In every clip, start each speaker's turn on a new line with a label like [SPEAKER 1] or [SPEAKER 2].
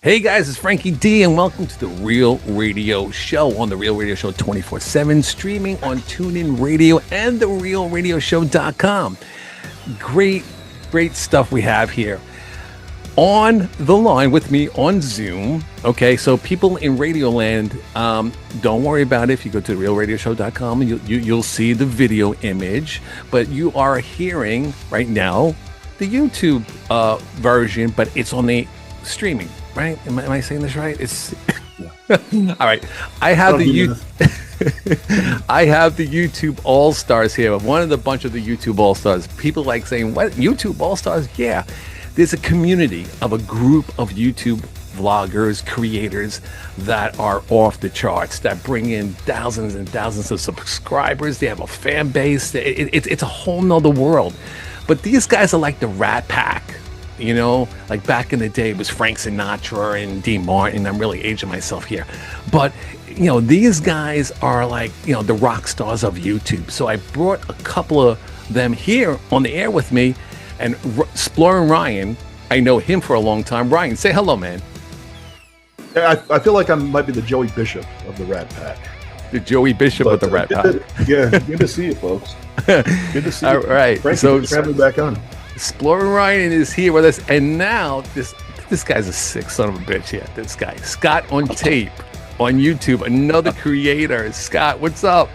[SPEAKER 1] Hey guys, it's Frankie Dee, and welcome to the Real Radio Show on the Real Radio Show 24/7, streaming on TuneIn Radio and the RealRadioshow.com. Great stuff we have here. On the line with me on Zoom. Okay, so people in Radioland, don't worry about it. If you go to realradioshow.com, you'll see the video image, but you are hearing right now the YouTube version, but it's on the streaming, right? Am I saying this right? It's all right. I have the YouTube All-Stars here. One of the bunch of the YouTube All-Stars. People like saying, "What, YouTube All-Stars?" Yeah, there's a community of a group of YouTube vloggers, creators that are off the charts, that bring in thousands and thousands of subscribers. They have a fan base. It's a whole nother world. But these guys are like the Rat Pack. You know, like back in the day, it was Frank Sinatra and Dean Martin. I'm really aging myself here. But, you know, these guys are like, you know, the rock stars of YouTube. So I brought a couple of them here on the air with me. And Splorin Ryan, I know him for a long time. Ryan, say hello, man.
[SPEAKER 2] I feel like I might be the Joey Bishop of the Rat Pack.
[SPEAKER 1] The Joey Bishop of the Rat Pack.
[SPEAKER 2] Yeah, good to see you, folks. Good to see you.
[SPEAKER 1] All right.
[SPEAKER 2] Frankie, so have me back on.
[SPEAKER 1] Splorin Ryan is here with us, and now this guy's a sick son of a bitch. Yeah, this guy, Scott on Tape, on YouTube, another creator. Scott, what's up?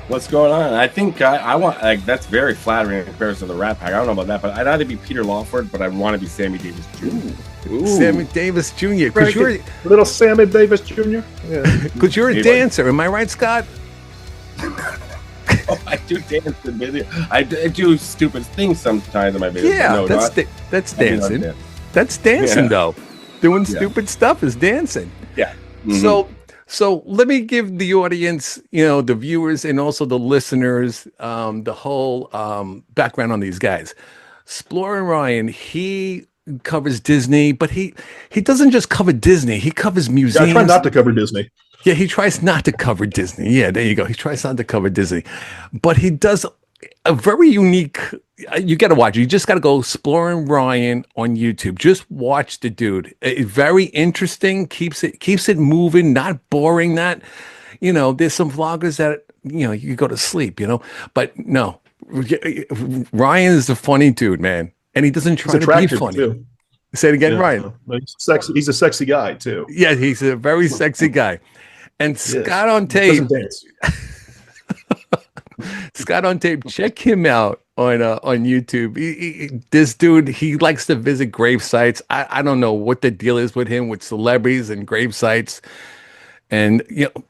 [SPEAKER 3] What's going on? I think I want, like, that's very flattering in comparison to the Rat Pack. I don't know about that, but I'd either be Peter Lawford, but I want to be Sammy Davis Jr.
[SPEAKER 1] Ooh. Sammy Davis Jr.
[SPEAKER 2] Because you're little Sammy Davis Jr.
[SPEAKER 1] Yeah, because you're a dancer. Am I right, Scott?
[SPEAKER 3] Oh, I do dance in video. I do stupid things sometimes in my videos.
[SPEAKER 1] Yeah, no, that's dancing. That's dancing, though. Doing stupid stuff is dancing.
[SPEAKER 3] Yeah. Mm-hmm.
[SPEAKER 1] So let me give the audience, you know, the viewers and also the listeners, the whole background on these guys. Splorin Ryan, he covers Disney, but he doesn't just cover Disney. He covers museums.
[SPEAKER 2] Yeah, I try not to cover Disney.
[SPEAKER 1] Yeah, he tries not to cover Disney. Yeah, there you go. He tries not to cover Disney. But he does a very unique, you got to watch it. You just got to go Splorin Ryan on YouTube. Just watch the dude. It's very interesting, keeps it moving, not boring, not, you know, there's some vloggers that, you know, you go to sleep, you know. But no, Ryan is a funny dude, man. And he doesn't try to be funny. Too. Say it again, Ryan.
[SPEAKER 2] He's sexy. He's a sexy guy, too.
[SPEAKER 1] Yeah, he's a very sexy guy. And Scott on Tape, Scott on Tape, check him out on YouTube. This dude, he likes to visit grave sites. I don't know what the deal is with him with celebrities and grave sites. And you know,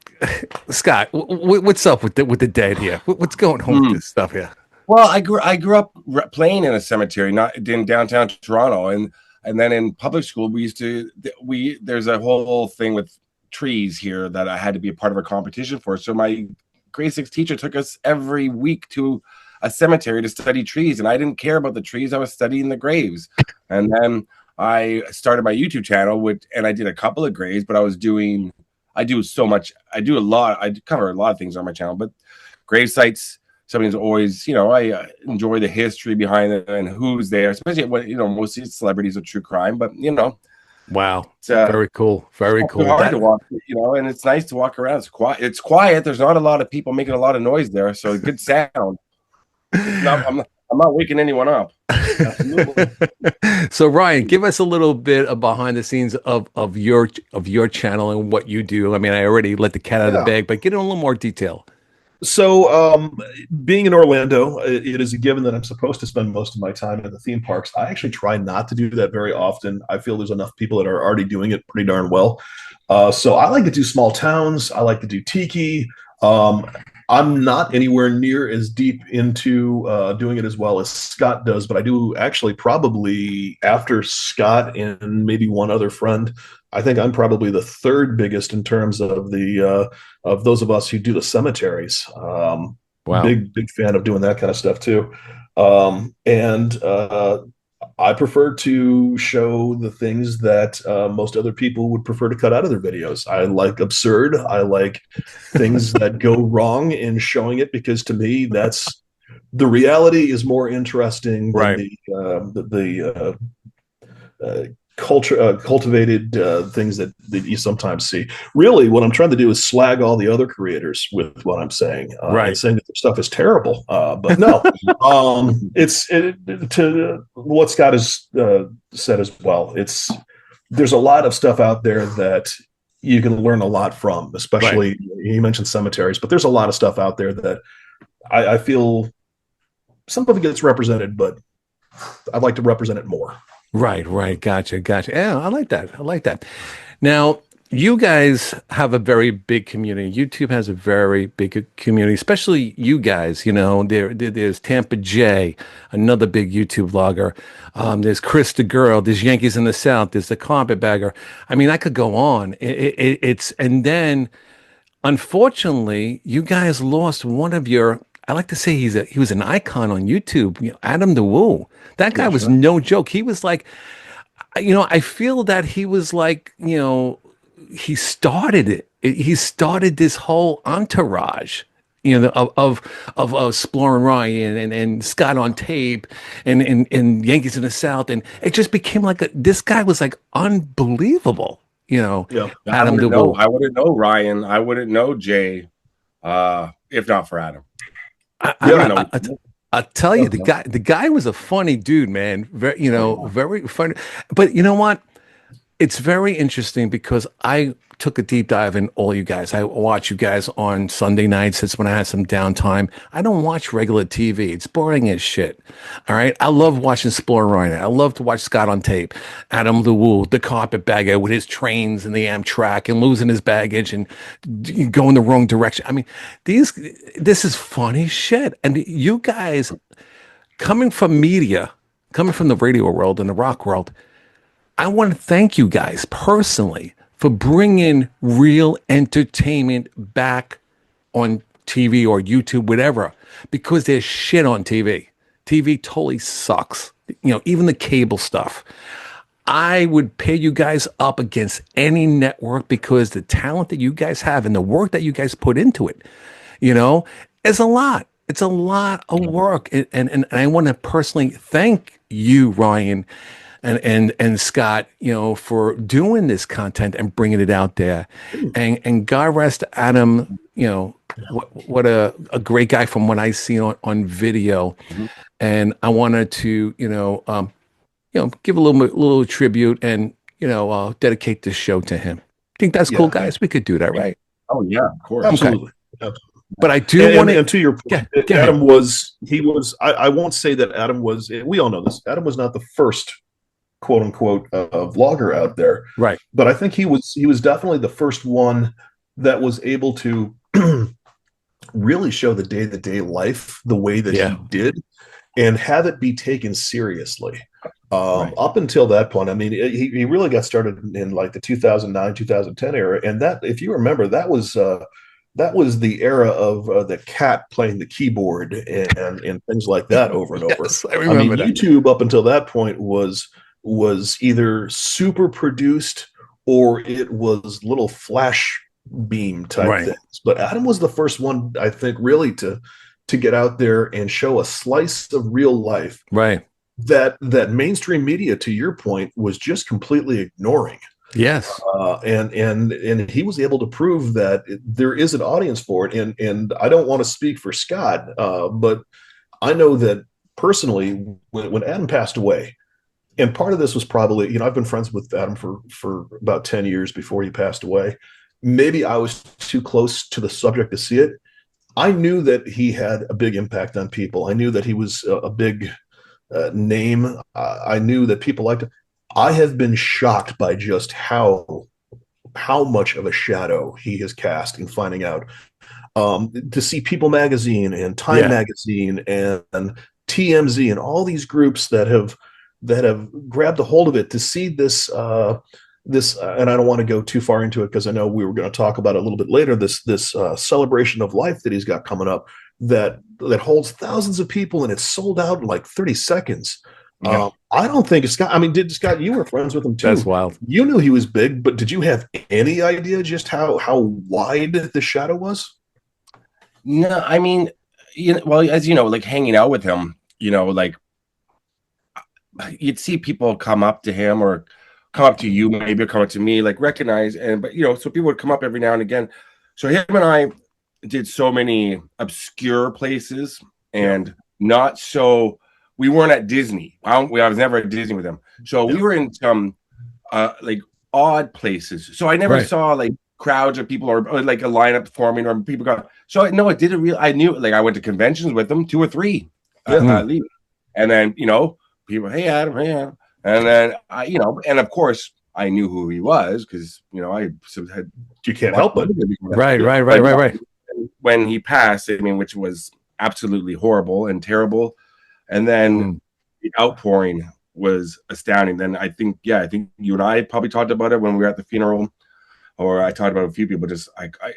[SPEAKER 1] Scott, what's up with the dead here? What's going on with this stuff here?
[SPEAKER 3] Well, I grew up playing in a cemetery, not in downtown Toronto, and then in public school there's a whole thing with trees here that I had to be a part of a competition for. So my grade 6 teacher took us every week to a cemetery to study trees, and I didn't care about the trees. I was studying the graves. And then I started my YouTube channel, and I did a couple of graves, but I cover a lot of things on my channel, but grave sites, something's always, you know, I enjoy the history behind it and who's there, especially when, you know, mostly it's celebrities of true crime, but you know.
[SPEAKER 1] Wow. Very cool. Very cool.
[SPEAKER 3] Hard to walk, you know, and it's nice to walk around. It's quiet. There's not a lot of people making a lot of noise there. So good sound. I'm not waking anyone up.
[SPEAKER 1] So Ryan, give us a little bit of behind the scenes of your channel and what you do. I mean, I already let the cat out of the bag, but get in a little more detail.
[SPEAKER 2] So being in Orlando, it is a given that I'm supposed to spend most of my time in the theme parks. I actually try not to do that very often. I feel there's enough people that are already doing it pretty darn well. So I like to do small towns. I like to do tiki. I'm not anywhere near as deep into doing it as well as Scott does, but I do actually probably after Scott and maybe one other friend, I think I'm probably the third biggest in terms of the of those of us who do the cemeteries. Wow. Big fan of doing that kind of stuff too. I prefer to show the things that most other people would prefer to cut out of their videos. I like absurd. I like things that go wrong in showing it, because to me, that's the reality is more interesting than the cultivated things that you sometimes see. Really, what I'm trying to do is slag all the other creators with what I'm saying, and saying that their stuff is terrible. But no, to what Scott has said as well. There's a lot of stuff out there that you can learn a lot from, especially he mentioned cemeteries, but there's a lot of stuff out there that I feel some of it gets represented, but I'd like to represent it more.
[SPEAKER 1] Right. Gotcha. Yeah, I like that. Now, you guys have a very big community. YouTube has a very big community, especially you guys. You know, there's Tampa J, another big YouTube vlogger. There's Chris the Girl. There's Yankees in the South. There's the Carpetbagger. I mean, I could go on. And then, unfortunately, you guys lost one of your. I like to say he was an icon on YouTube. You know, Adam the Woo. That guy was no joke. He was like, I feel that he was like, he started it. He started this whole entourage, of Splorin Ryan and Scott on Tape and Yankees in the South, and it just became like this guy was like unbelievable. Adam the Woo.
[SPEAKER 3] I wouldn't know Ryan. I wouldn't know Jay, if not for Adam.
[SPEAKER 1] I'll tell you, the guy was a funny dude, man. Very, very funny. But you know what? It's very interesting because I took a deep dive in all you guys. I watch you guys on Sunday nights. It's when I had some downtime. I don't watch regular TV. It's boring as shit. All right. I love watching Splorin. I love to watch Scott on Tape, Adam the Woo, the Carpetbagger with his trains and the Amtrak and losing his baggage and going the wrong direction. I mean, this is funny shit. And you guys coming from media, coming from the radio world and the rock world, I want to thank you guys personally for bringing real entertainment back on TV or YouTube, whatever, because there's shit on TV. TV totally sucks. Even the cable stuff. I would pair you guys up against any network because the talent that you guys have and the work that you guys put into it, is a lot. It's a lot of work. And I want to personally thank you, Ryan, and Scott, for doing this content and bringing it out there. And God rest Adam, what a great guy from what I see on video. Mm-hmm. And I wanted to, give a little tribute and, dedicate this show to him. Think that's cool, guys? We could do that, right?
[SPEAKER 3] Oh yeah, of course.
[SPEAKER 2] Absolutely. Okay.
[SPEAKER 1] But I do want to.
[SPEAKER 2] And to your point, Adam was. I won't say that Adam was. We all know this. Adam was not the first, quote unquote, vlogger out there,
[SPEAKER 1] right?
[SPEAKER 2] But I think he was definitely the first one that was able to really show the day-to-day life the way that he did, and have it be taken seriously. Up until that point, I mean, he really got started in like the 2009, 2010 era, and that, if you remember, that was the era of the cat playing the keyboard and things like that over and over.
[SPEAKER 1] I remember that.
[SPEAKER 2] YouTube up until that point was either super produced or it was little flash beam type things. But Adam was the first one, I think, really to get out there and show a slice of real life.
[SPEAKER 1] Right.
[SPEAKER 2] That mainstream media, to your point, was just completely ignoring.
[SPEAKER 1] Yes.
[SPEAKER 2] And he was able to prove that there is an audience for it. And I don't want to speak for Scott, but I know that personally, when Adam passed away, and part of this was probably, I've been friends with Adam for about 10 years before he passed away. Maybe I was too close to the subject to see it. I knew that he had a big impact on people. I knew that he was a big name. I knew that people liked him. I have been shocked by just how much of a shadow he has cast in finding out. To see People Magazine and Time Magazine and TMZ and all these groups that have grabbed a hold of it, to see this and I don't want to go too far into it because I know we were going to talk about it a little bit later, this celebration of life that he's got coming up that holds thousands of people, and it's sold out in like 30 seconds. Yeah. I don't think Scott, Scott, you were friends with him too.
[SPEAKER 1] That's wild.
[SPEAKER 2] You knew he was big, but did you have any idea just how wide the shadow was?
[SPEAKER 3] No, well, as you know, like hanging out with him, like you'd see people come up to him or come up to you, maybe come up to me, like recognize, and but you know, so people would come up every now and again. So him and I did so many obscure places and not so. We weren't at Disney. I was never at Disney with him. So we were in some like odd places. So I never saw like crowds of people or like a lineup forming or people got. So no, it didn't really. I knew like I went to conventions with them, 2 or 3, at least, and then you know people, hey Adam, hey Adam. And then I, you know, and of course I knew who he was because you know I had.
[SPEAKER 2] You can't help it.
[SPEAKER 1] Right.
[SPEAKER 3] When he passed, I mean, which was absolutely horrible and terrible, and then the outpouring was astounding. Then I think you and I probably talked about it when we were at the funeral, or I talked about a few people. Just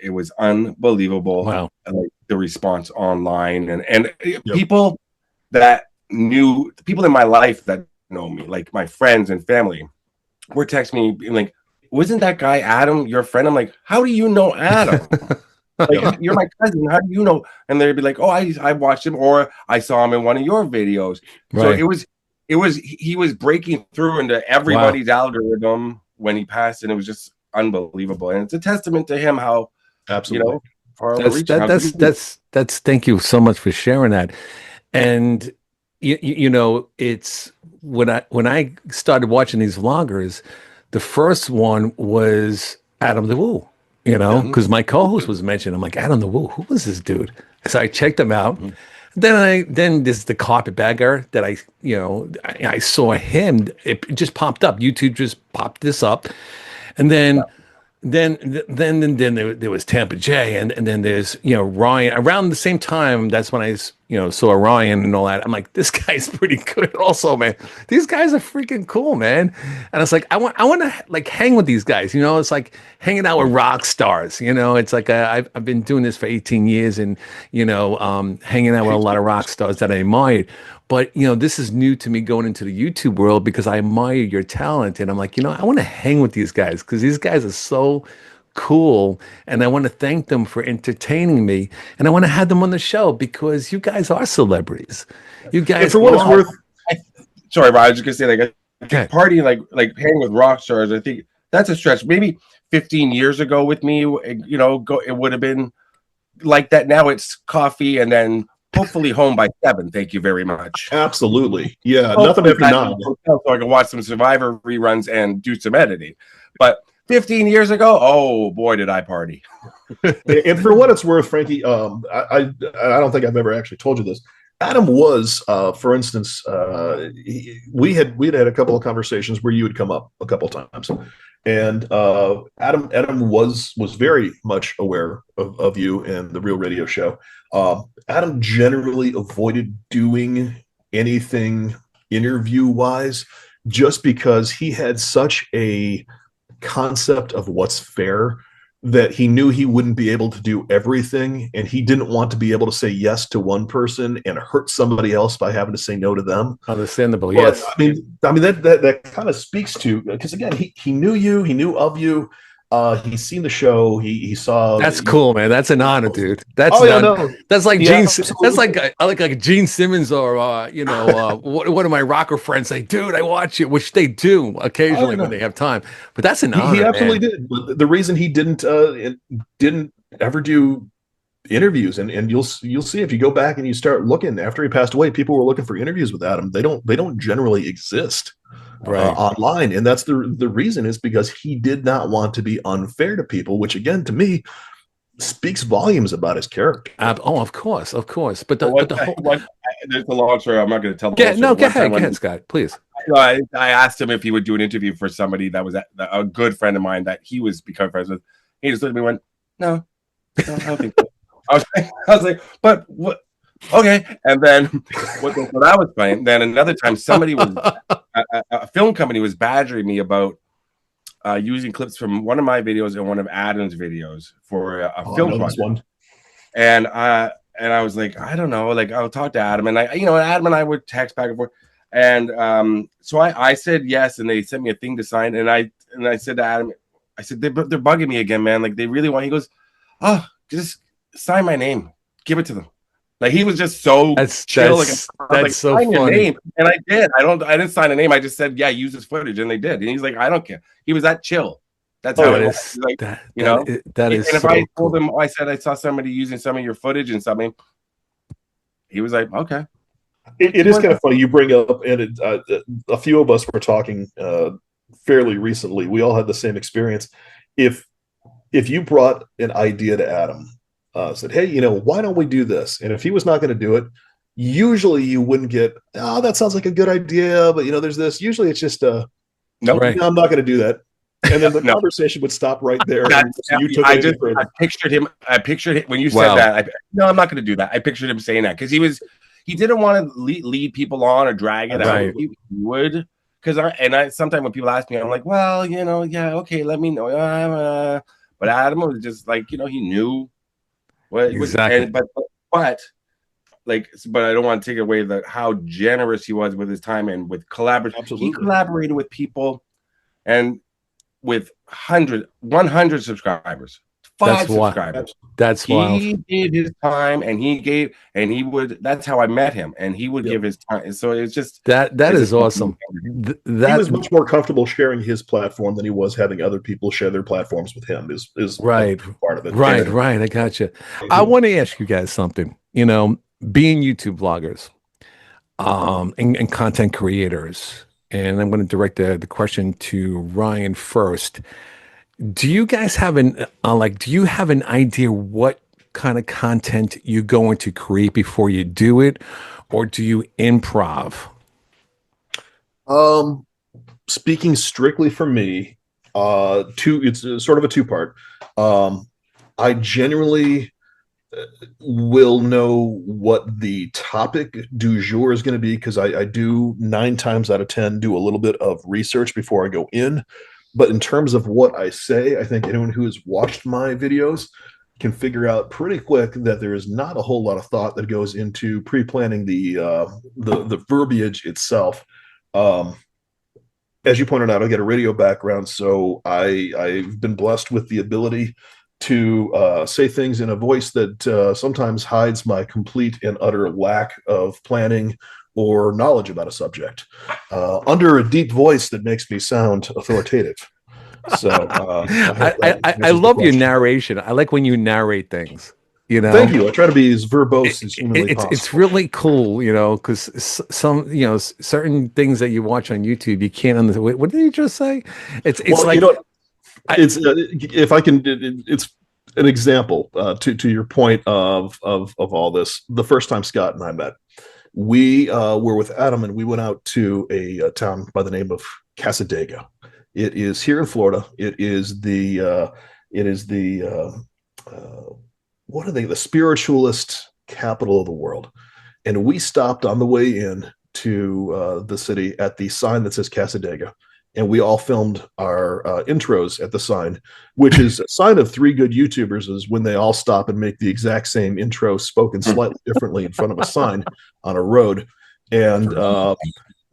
[SPEAKER 3] it was unbelievable.
[SPEAKER 1] Wow,
[SPEAKER 3] like the response online and people that knew people in my life that know me, like my friends and family, were texting me like, "Wasn't that guy Adam your friend?" I'm like, "How do you know Adam?" Like, you're my cousin. How do you know? And they'd be like, "Oh, I watched him, or I saw him in one of your videos." So he was breaking through into everybody's algorithm when he passed, and it was just unbelievable. And it's a testament to him how
[SPEAKER 2] absolutely
[SPEAKER 1] that's thank you so much for sharing that. And you know, it's when I started watching these vloggers, the first one was Adam the Woo, you know, because my co-host was mentioned. I'm like, Adam the Woo, who was this dude? So I checked him out. Then there's the carpetbagger that I saw him. It just popped up. YouTube just popped this up, and then there was Tampa J, and then there's Ryan. Around the same time, that's when I saw Ryan and all that. I'm like, this guy's pretty good also, man. These guys are freaking cool, man. And it's like I want to like hang with these guys. It's like hanging out with rock stars. It's like I've been doing this for 18 years, and hanging out with a lot of rock stars that I admired. But this is new to me going into the YouTube world because I admire your talent, and I'm like, I want to hang with these guys because these guys are so cool, and I want to thank them for entertaining me, and I want to have them on the show because you guys are celebrities. You guys,
[SPEAKER 2] and for what it's worth.
[SPEAKER 3] Sorry, Rob, I was just gonna say like partying like hanging with rock stars. I think that's a stretch. Maybe 15 years ago with me, it would have been like that. Now it's coffee and then hopefully home by 7. Thank you very much.
[SPEAKER 2] Absolutely. Yeah. Nothing after 9.
[SPEAKER 3] So I can watch some Survivor reruns and do some editing. But 15 years ago, oh boy, did I party.
[SPEAKER 2] And for what it's worth, Frankie, I don't think I've ever actually told you this. Adam was, for instance, we'd had a couple of conversations where you would come up a couple times. And Adam was very much aware of you and the Real Radio Show. Adam generally avoided doing anything interview-wise just because he had such a concept of what's fair that he knew he wouldn't be able to do everything, and he didn't want to be able to say yes to one person and hurt somebody else by having to say no to them.
[SPEAKER 1] Understandable,
[SPEAKER 2] but,
[SPEAKER 1] yes.
[SPEAKER 2] I mean that kind of speaks to, because again, he knew you, he knew of you. He's seen the show. He saw.
[SPEAKER 1] That's cool, man. That's an honor, dude. That's that's like Gene. That's like Gene Simmons or one of my rocker friends say, dude, I watch it, which they do occasionally when they have time. But that's an honor.
[SPEAKER 2] He absolutely did. But the reason he didn't ever do interviews, and you'll see if you go back and you start looking after he passed away, people were looking for interviews with Adam. They don't generally exist. Online, and that's the reason is because he did not want to be unfair to people, which again to me speaks volumes about his character.
[SPEAKER 1] Of course, but
[SPEAKER 3] there's a long story. I'm not going to tell.
[SPEAKER 1] Go ahead, Scott, please.
[SPEAKER 3] I asked him if he would do an interview for somebody that was a good friend of mine that he was becoming friends with. He just looked at me and went, "No, I don't think so." I was like, "But what?" Okay, and then what I was playing. Then another time, somebody was a film company was badgering me about using clips from one of my videos and one of Adam's videos for a film project. And I was like, I don't know, like I'll talk to Adam, and Adam and I would text back and forth, and so I said yes, and they sent me a thing to sign, and I said to Adam, I said they're bugging me again, man, like they really want. He goes, oh, just sign my name, give it to them. Like he was just so chill.
[SPEAKER 1] That's so
[SPEAKER 3] sign your
[SPEAKER 1] funny.
[SPEAKER 3] name. And I did. I didn't sign a name. I just said, yeah, use this footage, and they did. And he's like, I don't care. He was that chill. That's how it is. Like, you know,
[SPEAKER 1] that is.
[SPEAKER 3] And if
[SPEAKER 1] so
[SPEAKER 3] I told
[SPEAKER 1] cool.
[SPEAKER 3] him, I said I saw somebody using some of your footage and something, he was like, okay.
[SPEAKER 2] It is kind of funny you bring up, and a few of us were talking fairly recently. We all had the same experience. If you brought an idea to Adam, said, hey, you know, why don't we do this? And if he was not going to do it, usually you wouldn't get, oh, that sounds like a good idea, but you know, there's this. Usually it's just
[SPEAKER 3] nope.
[SPEAKER 1] Right.
[SPEAKER 2] No, I'm not going to do that. And then the conversation would stop right there.
[SPEAKER 3] I pictured him. I pictured it when you said that. No, I'm not going to do that. I pictured him saying that because he didn't want to lead people on or drag it out. He would, because sometimes when people ask me, I'm like, well, you know, yeah, okay, let me know. But Adam was just like, you know, he knew what
[SPEAKER 1] exactly.
[SPEAKER 3] But I don't want to take away how generous he was with his time and with collaboration.
[SPEAKER 2] Absolutely.
[SPEAKER 3] He collaborated with people and with 100 subscribers. 5 subscribers.
[SPEAKER 1] That's wild.
[SPEAKER 3] He gave his time, and he would. That's how I met him, and he would give his time. So it's just
[SPEAKER 2] that
[SPEAKER 1] is awesome.
[SPEAKER 2] He was much more comfortable sharing his platform than he was having other people share their platforms with him. Is
[SPEAKER 1] right
[SPEAKER 2] part of it.
[SPEAKER 1] Right. I gotcha. I want to ask you guys something. You know, being YouTube vloggers, and content creators, and I'm going to direct the question to Ryan first. Do you guys have do you have an idea what kind of content you're going to create before you do it, or do you improv?
[SPEAKER 2] Speaking strictly for me, it's sort of a two-part. I generally will know what the topic du jour is going to be because I do 9 times out of 10 do a little bit of research before I go in. But in terms of what I say, I think anyone who has watched my videos can figure out pretty quick that there is not a whole lot of thought that goes into pre-planning the verbiage itself. As you pointed out, I get a radio background, so I've been blessed with the ability to say things in a voice that sometimes hides my complete and utter lack of planning or knowledge about a subject under a deep voice that makes me sound authoritative. So
[SPEAKER 1] I love your narration. I like when you narrate things. You know,
[SPEAKER 2] thank you. I try to be as verbose as humanly possible. It's
[SPEAKER 1] really cool, you know, because some, you know, certain things that you watch on YouTube, you can't understand. What did you just say? It's like, you know,
[SPEAKER 2] if I can, it's an example to your point of all this. The first time Scott and I met, we were with Adam and we went out to a town by the name of Casadega. It is here in Florida. It is the what are they? The spiritualist capital of the world. And we stopped on the way in to the city at the sign that says Casadega. And we all filmed our intros at the sign, which is a sign of 3 good YouTubers is when they all stop and make the exact same intro spoken slightly differently in front of a sign on a road. And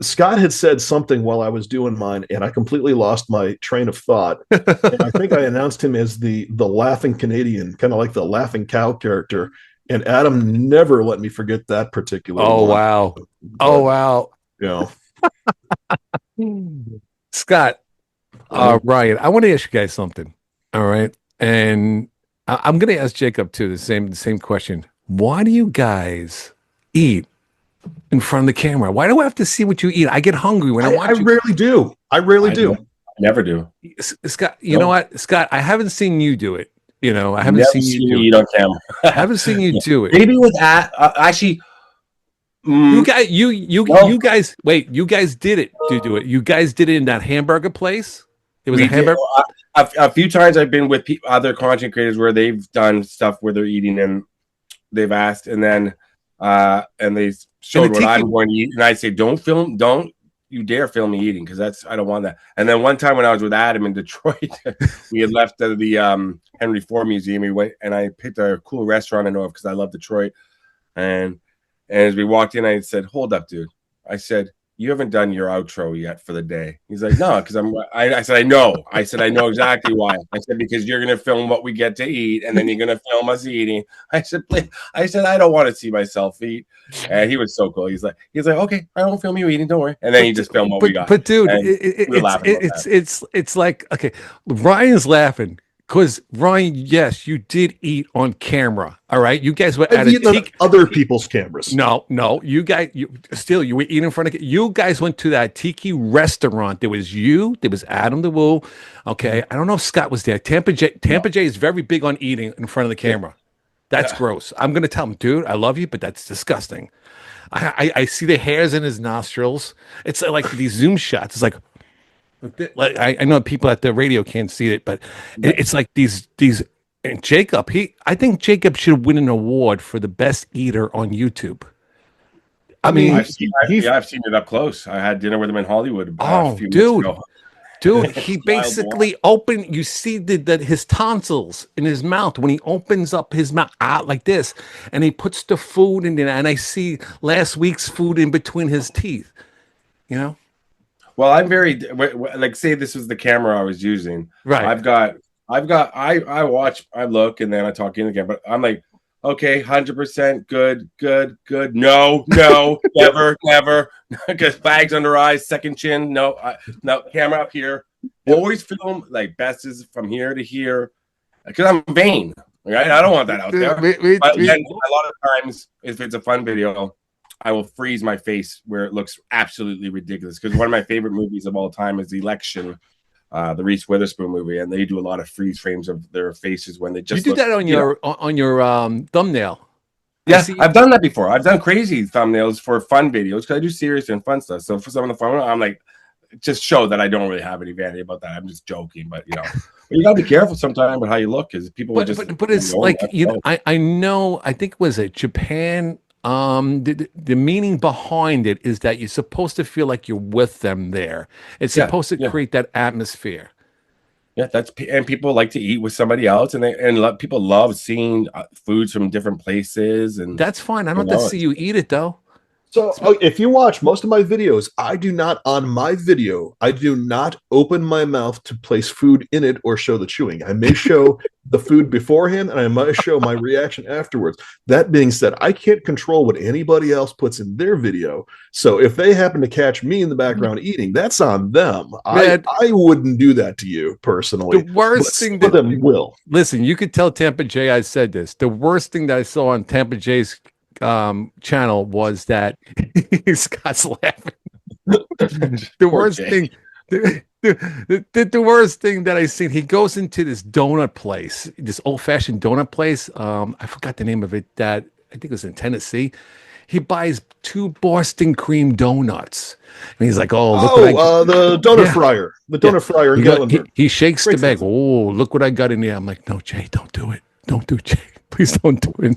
[SPEAKER 2] Scott had said something while I was doing mine, and I completely lost my train of thought. And I think I announced him as the laughing Canadian, kind of like the laughing cow character. And Adam never let me forget that particular one.
[SPEAKER 1] Wow. Oh, wow.
[SPEAKER 2] Yeah.
[SPEAKER 1] Scott, Ryan, I want to ask you guys something. All right. And I'm going to ask Jacob too, the same question. Why do you guys eat in front of the camera? Why do I have to see what you eat? I get hungry when I watch you.
[SPEAKER 2] Rarely do. I rarely do.
[SPEAKER 3] I never do.
[SPEAKER 1] Scott, you know what? Scott, I haven't seen you do it. You know, I haven't seen you do
[SPEAKER 3] it on camera.
[SPEAKER 1] I haven't seen you do it.
[SPEAKER 3] Maybe with that, actually.
[SPEAKER 1] You guys, wait, you guys did it to do it. You guys did it in that hamburger place. It was a hamburger.
[SPEAKER 3] A few times I've been with other content creators where they've done stuff where they're eating and they've asked, and then and they showed what I'm going to eat, and I say, don't you dare film me eating because I don't want that. And then one time when I was with Adam in Detroit, we had left the Henry Ford Museum. We went and I picked a cool restaurant I know of because I love Detroit, and as we walked in, I said, hold up, dude. I said, you haven't done your outro yet for the day. He's like, no, because I said, I know. I said, I know exactly why. I said, because you're going to film what we get to eat, and then you're going to film us eating. I said, please. I said, I don't want to see myself eat. And he was so cool. He's like, okay, I won't film you eating. Don't worry. And then he just filmed what we got.
[SPEAKER 1] But dude, it's like, okay, Ryan's laughing. Because Ryan, yes, you did eat on camera. All right, you guys were at
[SPEAKER 2] other people's cameras.
[SPEAKER 1] No, you guys, you were eating in front of. You guys went to that tiki restaurant. There was you. There was Adam the Woo. Okay, I don't know if Scott was there. Tampa J is very big on eating in front of the camera. That's gross. I'm gonna tell him, dude, I love you, but that's disgusting. I see the hairs in his nostrils. It's like these zoom shots. It's like I know people at the radio can't see it, but it's like these. And Jacob, I think Jacob should win an award for the best eater on YouTube. I mean,
[SPEAKER 3] I've seen it up close. I had dinner with him in Hollywood. A few
[SPEAKER 1] dude.
[SPEAKER 3] weeks ago.
[SPEAKER 1] Dude, he basically opened. You see his tonsils in his mouth when he opens up his mouth like this, and he puts the food in there. And I see last week's food in between his teeth. You know.
[SPEAKER 3] Well, I'm very like, say this was the camera I was using.
[SPEAKER 1] Right.
[SPEAKER 3] I watch, I look, and then I talk in again. But I'm like, okay, 100% good. No, never. Because bags under eyes, second chin. No, camera up here. Always film like best is from here to here. Because I'm vain, right? I don't want that out there. But then a lot of times, if it's a fun video, I will freeze my face where it looks absolutely ridiculous. Because one of my favorite movies of all time is The Election, the Reese Witherspoon movie, and they do a lot of freeze frames of their faces when they just.
[SPEAKER 1] You do that on your thumbnail.
[SPEAKER 3] Yeah, I've done that before. I've done crazy thumbnails for fun videos because I do serious and fun stuff. So for some of the fun, I'm like, just show that I don't really have any vanity about that. I'm just joking, but you gotta be careful sometimes with how you look, because people will just.
[SPEAKER 1] But it's like I know. I think it was Japan. The meaning behind it is that you're supposed to feel like you're with them there. It's supposed to create that atmosphere.
[SPEAKER 3] Yeah, and people like to eat with somebody else, and people love seeing foods from different places, and
[SPEAKER 1] that's fine. I don't have to see you eat it though.
[SPEAKER 2] So if you watch most of my videos, I do not open my mouth to place food in it or show the chewing. I may show the food beforehand, and I might show my reaction afterwards. That being said, I can't control what anybody else puts in their video. So if they happen to catch me in the background eating, that's on them. Man, I wouldn't do that to you personally.
[SPEAKER 1] The worst thing
[SPEAKER 2] that them will.
[SPEAKER 1] Listen, you could tell Tampa J I said this. The worst thing that I saw on Tampa J's channel was that Scott's laughing. The worst thing, the worst thing that I seen. He goes into this donut place, this old-fashioned donut place. I forgot the name of it. That I think it was in Tennessee. He buys 2 Boston cream donuts, and he's like, "Oh, look
[SPEAKER 2] the donut fryer, the donut fryer."
[SPEAKER 1] He shakes the bag. Oh, look what I got in there. I'm like, "No, Jay, don't do it. Don't do it, Jay. Please don't do it."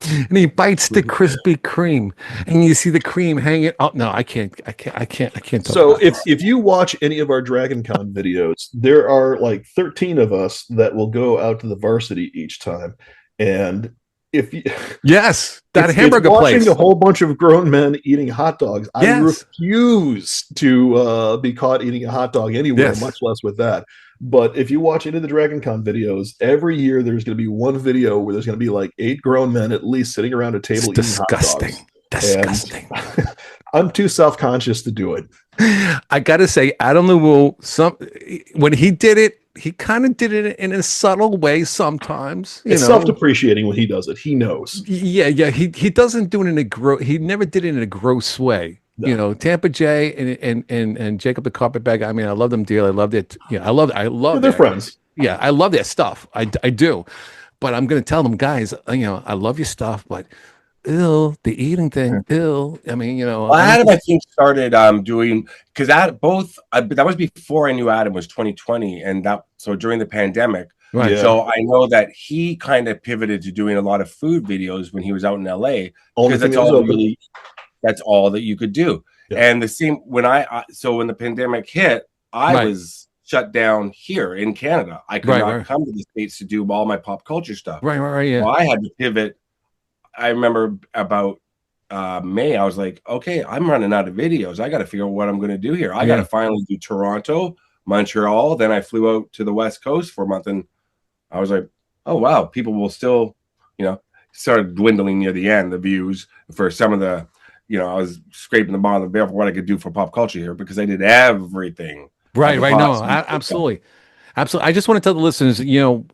[SPEAKER 1] And he bites the Krispy Kreme, and you see the cream hanging. Oh no, I can't.
[SPEAKER 2] So if you watch any of our Dragon Con videos, there are like 13 of us that will go out to the varsity each time, and if you
[SPEAKER 1] hamburger place,
[SPEAKER 2] watching a whole bunch of grown men eating hot dogs, I refuse to be caught eating a hot dog anywhere, much less with that. But if you watch any of the Dragon Con videos, every year there's going to be one video where there's going to be like 8 grown men at least sitting around a table eating hot dogs.
[SPEAKER 1] Disgusting.
[SPEAKER 2] I'm too self-conscious to do it.
[SPEAKER 1] I got to say, Adam Lewu, when he did it, he kind of did it in a subtle way sometimes.
[SPEAKER 2] It's self-depreciating when he does it. He knows.
[SPEAKER 1] Yeah. He doesn't do it in a he never did it in a gross way. No. Tampa J and Jacob the Carpetbagger. I mean, I love them dearly. I love it. I love
[SPEAKER 2] their friends.
[SPEAKER 1] Yeah, I love their stuff. I do. But I'm going to tell them, guys, I love your stuff, but the eating thing, I mean,
[SPEAKER 3] Well, Adam, I think, started doing, because that was before I knew Adam was 2020, and so during the pandemic.
[SPEAKER 1] Right.
[SPEAKER 3] Yeah. So I know that he kind of pivoted to doing a lot of food videos when he was out in LA, because that's all that you could do. Yeah. And the same when when the pandemic hit, I was shut down here in Canada. I could not come to the States to do all my pop culture stuff.
[SPEAKER 1] Right. Yeah.
[SPEAKER 3] So I had to pivot. I remember about May, I was like, okay, I'm running out of videos. I got to figure out what I'm going to do here. I got to finally do Toronto, Montreal. Then I flew out to the West Coast for a month, and I was like, oh wow, people will still, started dwindling near the end, the views for some of the, I was scraping the bottom of the barrel for what I could do for pop culture here because I did everything.
[SPEAKER 1] Right. No, absolutely. Absolutely. I just want to tell the listeners,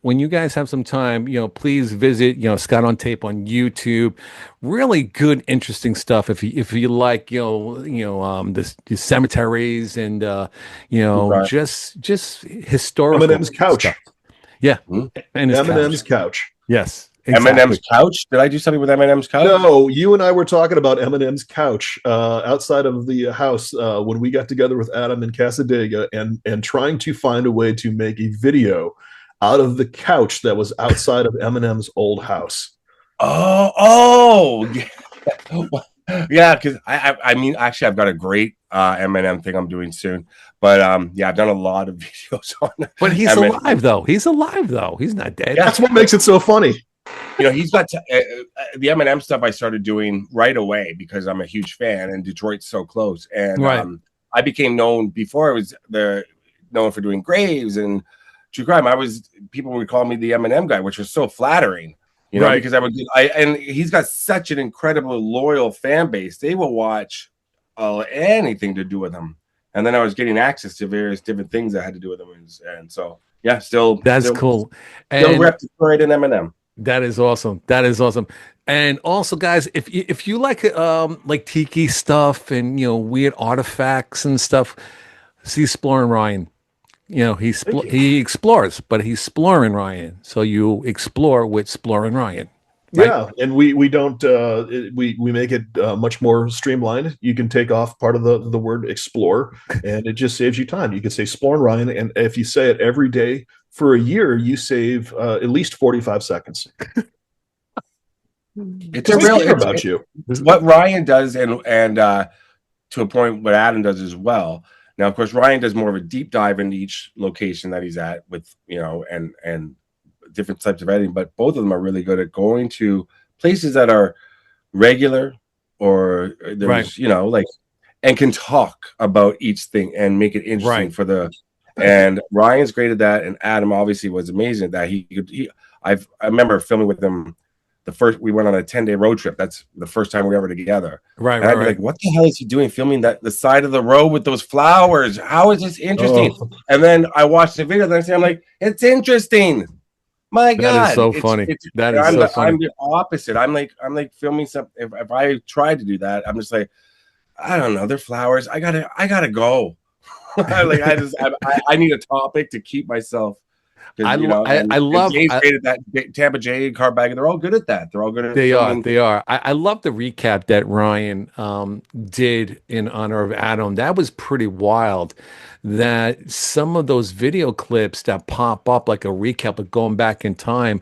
[SPEAKER 1] when you guys have some time, please visit, Scott on Tape on YouTube. Really good, interesting stuff. If you like, the cemeteries and just historical
[SPEAKER 2] Eminem's couch.
[SPEAKER 1] stuff. Yeah. And
[SPEAKER 2] Eminem's couch.
[SPEAKER 1] Yes. Exactly.
[SPEAKER 3] Eminem's couch. Did I do something with Eminem's couch?
[SPEAKER 2] No, you and I were talking about Eminem's couch outside of the house when we got together with Adam in Casadega and trying to find a way to make a video out of the couch that was outside of Eminem's old house.
[SPEAKER 3] Yeah, because I mean, actually, I've got a great Eminem thing I'm doing soon. But I've done a lot of videos on.
[SPEAKER 1] But he's alive, though. He's alive, though. He's not dead.
[SPEAKER 2] Yeah, that's what makes it so funny.
[SPEAKER 3] He's got the Eminem stuff I started doing right away because I'm a huge fan and Detroit's so close. And I became known before I was known for doing graves and true crime. People would call me the Eminem guy, which was so flattering, because and he's got such an incredible loyal fan base. They will watch anything to do with him. And then I was getting access to various different things that had to do with him. And so,
[SPEAKER 1] that's cool.
[SPEAKER 3] Still rep Detroit and Eminem.
[SPEAKER 1] That is awesome. And also, guys, if you like tiki stuff and weird artifacts and stuff, see Splorin Ryan. He explores, but he's Splorin Ryan. So you explore with Splorin Ryan. Right?
[SPEAKER 2] Yeah, and we don't we make it much more streamlined. You can take off part of the word explore, and it just saves you time. You can say Splorin Ryan, and if you say it every day for a year, you save at least 45 seconds.
[SPEAKER 3] It's about you. What Ryan does, and to a point, what Adam does as well. Now, of course, Ryan does more of a deep dive into each location that he's at with and different types of editing, but both of them are really good at going to places that are regular or there's and can talk about each thing and make it interesting for the. And Ryan's great at that, and Adam obviously was amazing at that. I remember filming with him. We went on a 10-day road trip. That's the first time we were ever together.
[SPEAKER 1] Right.
[SPEAKER 3] I'd be like, what the hell is he doing filming the side of the road with those flowers? How is this interesting? Oh. And then I watched the video the next day. I'm like, it's interesting. My God,
[SPEAKER 1] that is so funny.
[SPEAKER 3] I'm the opposite. I'm like filming something. If I tried to do that, I'm just like, I don't know. They're flowers. I gotta go. I need a topic to keep myself.
[SPEAKER 1] I love
[SPEAKER 3] Jay's great at that. Tampa Jay, Carbagger, they're all good at that. They're all good at
[SPEAKER 1] They are. I love the recap that Ryan did in honor of Adam. That was pretty wild. That some of those video clips that pop up like a recap of going back in time,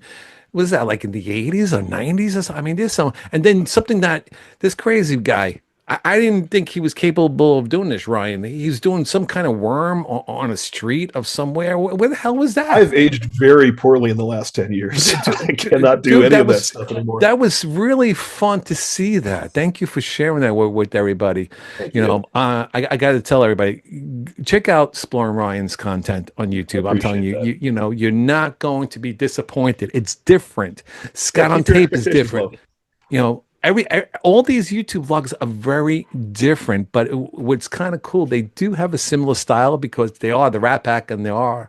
[SPEAKER 1] was that like in the 80s or 90s or something? I mean, there's some, and then something that this crazy guy, I didn't think he was capable of doing this, Ryan. He's doing some kind of worm on a street of somewhere. Where the hell was that?
[SPEAKER 2] I've aged very poorly in the last 10 years. I cannot do any of that stuff anymore.
[SPEAKER 1] That was really fun to see that. Thank you for sharing that with everybody. I got to tell everybody, check out Splorin Ryan's content on YouTube. I'm telling you, you're not going to be disappointed. It's different. Scott on Tape is different. All these YouTube vlogs are very different, but what's kind of cool, they do have a similar style because they are the Rat Pack and they are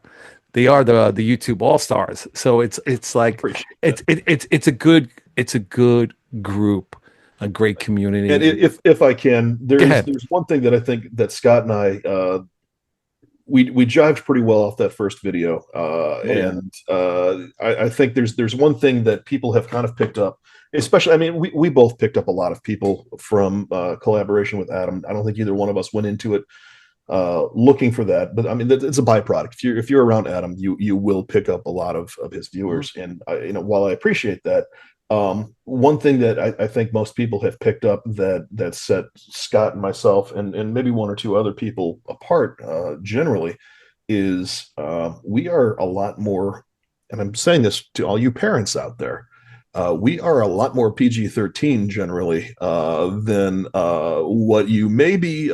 [SPEAKER 1] the YouTube Allstars. So it's like it's a good group, a great community.
[SPEAKER 2] And if I can, there's one thing that I think that Scott and I we jived pretty well off that first video, and I think there's one thing that people have kind of picked up. Especially, I mean, we both picked up a lot of people from collaboration with Adam. I don't think either one of us went into it looking for that, but I mean, it's a byproduct. If you're around Adam, you will pick up a lot of his viewers. And while I appreciate that, one thing that I think most people have picked up that set Scott and myself and maybe one or two other people apart generally is we are a lot more. And I'm saying this to all you parents out there. we are a lot more PG-13 generally than what you may be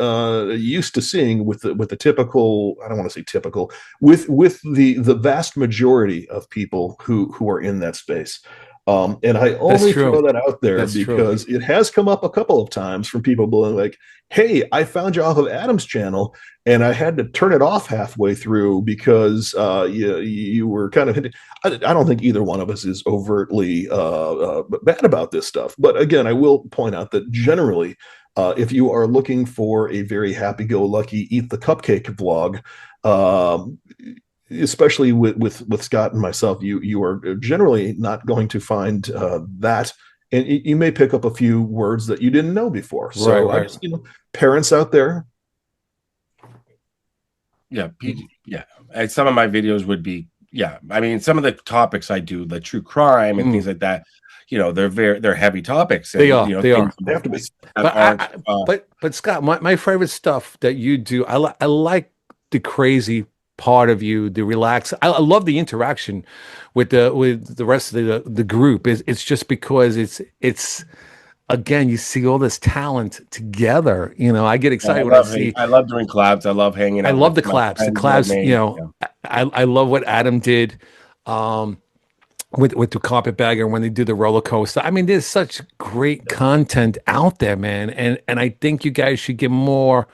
[SPEAKER 2] used to seeing with the typical. I don't want to say typical, with the vast majority of people who are in that space. And I only throw that out there because it has come up a couple of times from people being like, "Hey, I found you off of Adam's channel, and I had to turn it off halfway through because you were kind of." I don't think either one of us is overtly bad about this stuff, but again, I will point out that generally, if you are looking for a very happy-go-lucky eat the cupcake vlog, especially with Scott and myself, you are generally not going to find that, and you may pick up a few words that you didn't know before. So I just, parents out there,
[SPEAKER 3] and some of my videos would be, I mean, some of the topics I do, the true crime and things like that, they're heavy topics. And,
[SPEAKER 1] they are. They
[SPEAKER 2] have to be.
[SPEAKER 1] But Scott, my favorite stuff that you do, I like the crazy part of you, the relax. I love the interaction with the rest of the group. It's just because it's again, you see all this talent together. I get excited when I see.
[SPEAKER 3] I love doing collabs. I love hanging out.
[SPEAKER 1] I love the collabs. The collabs, I love what Adam did with the carpetbagger when they do the roller coaster. I mean, there's such great content out there, man. And I think you guys should get more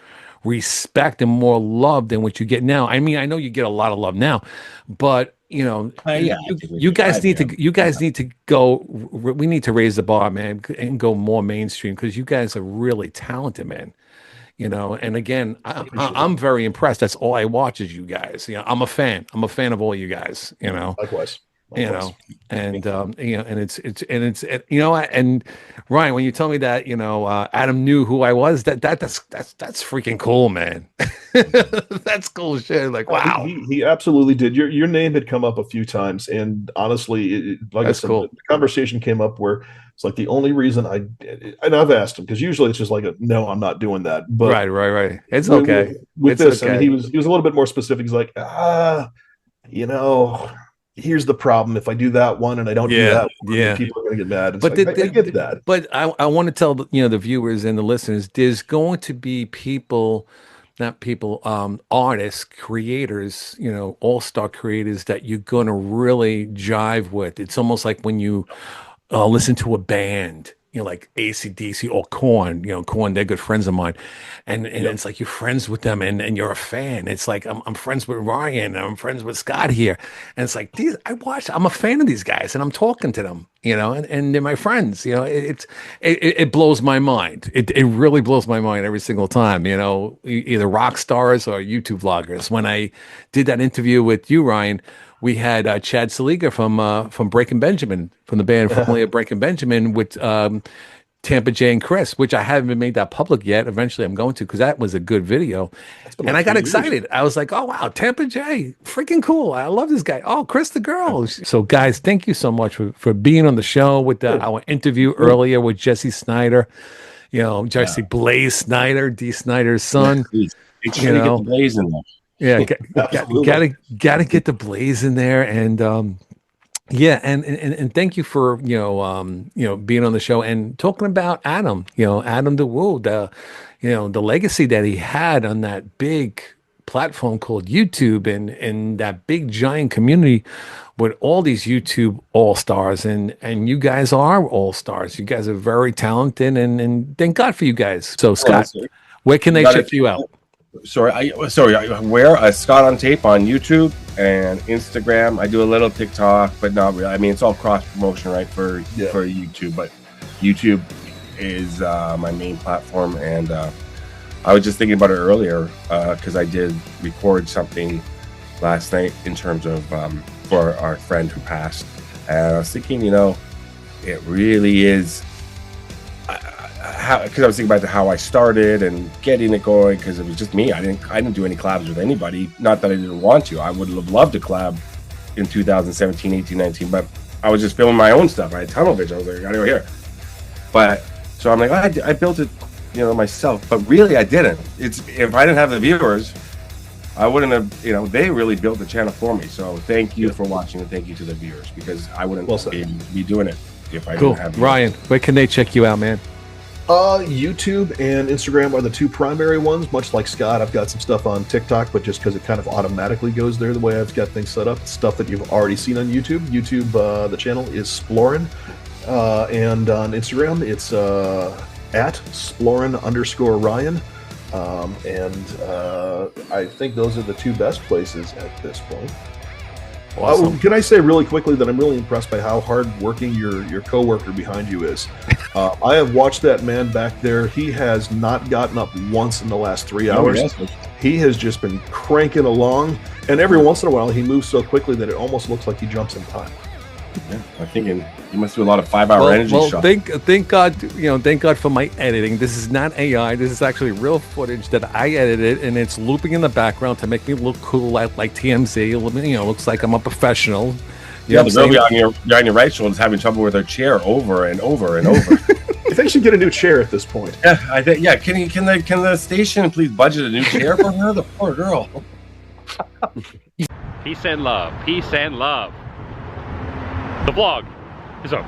[SPEAKER 1] respect and more love than what you get now. I mean, I know you get a lot of love now, but you guys need to go. We need to raise the bar, man, and go more mainstream because you guys are really talented, man. And again, I'm very impressed. That's all I watch is you guys. I'm a fan. I'm a fan of all you guys.
[SPEAKER 2] Likewise.
[SPEAKER 1] And and it's and Ryan, when you tell me that Adam knew who I was, that's freaking cool, man. That's cool shit. Like, wow,
[SPEAKER 2] he absolutely did. Your name had come up a few times, and honestly, that's cool. The conversation came up where it's like the only reason and I've asked him because usually it's just like no, I'm not doing that. But
[SPEAKER 1] right. It's okay.
[SPEAKER 2] With this, okay. I mean, he was a little bit more specific. He's like, here's the problem. If I do that one and I don't do that one, people are going to get mad. But I get that.
[SPEAKER 1] But I want to tell the viewers and the listeners, there's going to be artists, creators, all-star creators that you're going to really jive with. It's almost like when you listen to a band, like AC/DC or Korn, Korn, they're good friends of mine. And it's like you're friends with them and you're a fan. It's like I'm friends with Ryan and I'm friends with Scott here. And it's like I'm a fan of these guys and I'm talking to them, and they're my friends. It blows my mind. It really blows my mind every single time, either rock stars or YouTube vloggers. When I did that interview with you, Ryan, we had Chad Saliga from Breaking Benjamin, from the band formerly of Breaking Benjamin, with Tampa J and Chris, which I haven't made that public yet. Eventually I'm going to, because that was a good video. And I got excited. I was like, oh, wow, Tampa J, freaking cool. I love this guy. Oh, Chris the girl. So, guys, thank you so much for being on the show with our interview earlier with Jesse Snyder. Jesse Blaze Snyder, D. Snyder's son.
[SPEAKER 3] Get the Blaze in there.
[SPEAKER 1] Yeah, gotta get the Blaze in there, and and thank you for being on the show and talking about Adam, Adam the Woo, the legacy that he had on that big platform called YouTube and that big giant community with all these YouTube all-stars, and you guys are all-stars. You guys are very talented, and thank God for you guys. So Scott, where can they check you out?
[SPEAKER 3] I wear Scott on Tape on YouTube and Instagram. I do a little TikTok, but not really. I mean, it's all cross promotion, right, for YouTube. But YouTube is my main platform, and I was just thinking about it earlier because I did record something last night in terms of for our friend who passed, and I was thinking, it really is. Because I was thinking about how I started and getting it going, because it was just me. I didn't do any collabs with anybody. Not that I didn't want to. I would have loved to collab in 2017, 18, 19, but I was just filming my own stuff. I had tunnel vision. I was like, I gotta go here. But so I'm like, I built it, myself. But really, I didn't. If I didn't have the viewers, I wouldn't have. They really built the channel for me. So thank you for watching, and thank you to the viewers, because I wouldn't be doing it. if I
[SPEAKER 1] Cool.
[SPEAKER 3] didn't have
[SPEAKER 1] Ryan, where can they check you out, man?
[SPEAKER 2] YouTube and Instagram are the two primary ones. Much like Scott, I've got some stuff on TikTok, but just because it kind of automatically goes there the way I've got things set up. Stuff that you've already seen on YouTube. The channel is Splorin, and on Instagram it's at Splorin_Ryan. I think those are the two best places at this point.
[SPEAKER 1] Awesome.
[SPEAKER 2] Can I say really quickly that I'm really impressed by how hard working your coworker behind you is. I have watched that man back there. He has not gotten up once in the last 3 hours. He has just been cranking along, and every once in a while he moves so quickly that it almost looks like he jumps in time.
[SPEAKER 3] Yeah, I'm thinking you must do a lot of 5-hour energy shots.
[SPEAKER 1] Thank God, thank God for my editing. This is not AI. This is actually real footage that I edited, and it's looping in the background to make me look cool, like TMZ. Looks like I'm a professional.
[SPEAKER 3] Yeah, the girl behind your right shoulder is having trouble with her chair over and over and over.
[SPEAKER 2] I think she'd get a new chair at this point.
[SPEAKER 3] Yeah, I think. Yeah, can the station please budget a new chair for her? The poor girl.
[SPEAKER 4] Peace and love. Peace and love. The vlog is over.